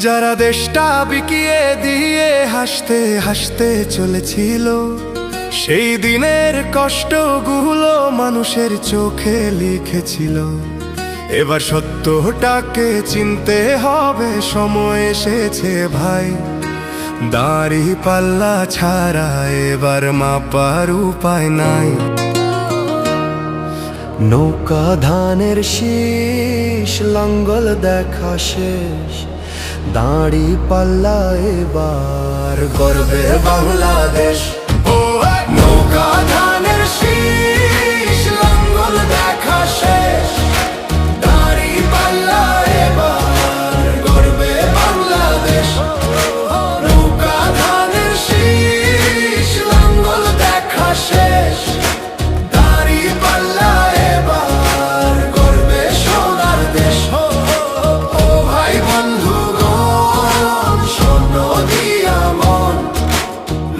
যারা দেশটা বিকিয়ে দিয়ে হাসতে হাসতে চলেছিল, সেই দিনের কষ্টগুলো মানুষের চোখে লিখেছিল। এবার সত্যটাকে চিনতে হবে, সময় এসেছে ভাই। দাড়ি পাল্লা ছাড়া এবার মাপার উপায় নাই। নৌকা ধানের শীষ, লাঙ্গল দেখা শেষ, দাড়ি পাল্লা এবার গর্বে বাংলাদেশ। নৌকা ধানের শীষ, লাঙ্গল দেখা শেষ, দাড়ি পাল্লা এবার গর্বে বাংলাদেশ। নৌকা ধানের শীষ, লাঙ্গল দেখা শেষ, দাড়ি পাল্লা এবার গর্বে সোনার দেশ। ও ভাই বন্ধুগণ, শোনো দিয়া মন,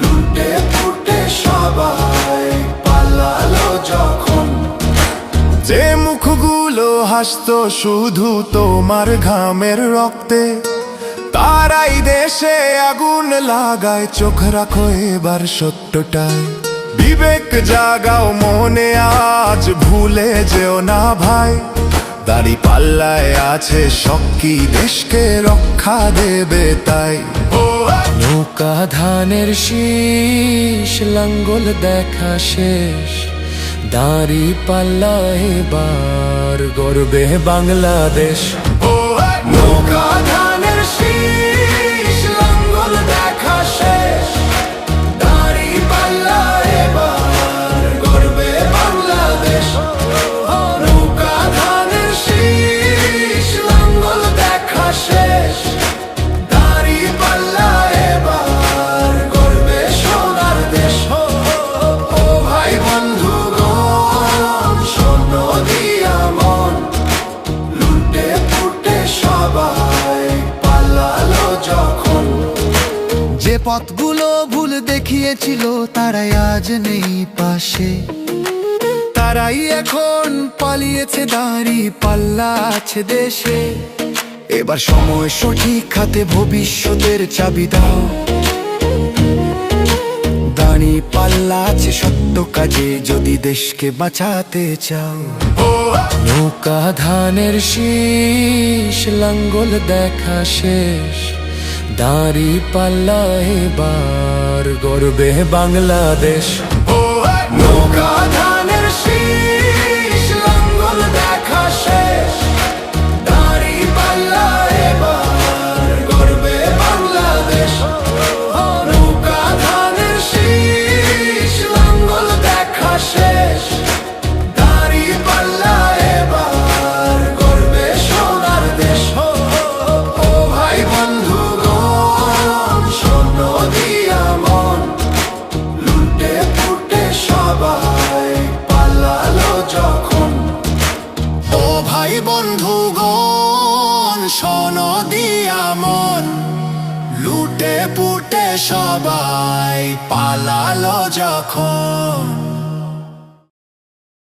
লুটে পুটে সবাই পালালো যখন। যে মুখগুলো হাসতো শুধু তোমার ঘামের রক্তে, তারাই দেশে আগুন লাগায়। চোখ রাখো এবার সত্যটায়, বিবেক জাগাও মনে, আজ ভুলে যেও না ভাই। দাড়ি পাল্লায় আছে শক্তি, দেশকে রক্ষা দেবে তাই। নৌকা ধানের শীষ, লাঙ্গল দেখা শেষ, দাড়ি পাল্লা এবার গর্বে বাংলাদেশ। নৌকা ধানের শীষ, লাঙ্গল দেখা শেষ, দাড়ি পাল্লা এবার গর্বে বাংলাদেশ। নৌকা ধানের শীষ, লাঙ্গল দেখা শেষ, দাড়ি পাল্লা এবার গর্বে সোনার দেশ। ও ভাই বন্ধুগণ, শোনো দিয়া মন, লুটে পুটে সবাই পালালো যখন। যে পথগুলো ভুল দেখিয়েছিল তারাই আজ নেই পাশে, তারাই এখন পালিয়েছে, দাড়ি পাল্লা আছে দেশে। এবার সময় সঠিক হাতে, ভবিষ্যতের চাবি দাও। দাড়ি পাল্লা আছে সত্য কাজে, যদি দেশকে বাঁচাতে চাও। নৌকা ধানের শীষ, লাঙ্গল দেখা শেষ, দাড়ি পাল্লা এবার গর্বে বাংলাদেশ। নৌকা ধানের শীষ, লাঙ্গল দেখা শেষ, দাড়ি পাল্লা এবার গর্বে বাংলাদেশ। নৌকা ধানের শীষ, লাঙ্গল দেখা শেষ, দাড়ি পাল্লা এবার গর্বে সোনার দেশ। ও ভাই বন্ধুগণ, শোনো দিয়া মন, লুটে পুটে সবাই পালালো যখন। ও ভাই বন্ধুগণ, শোনো দিয়া মন, লুটে পুটে সবাই পালালো যখন।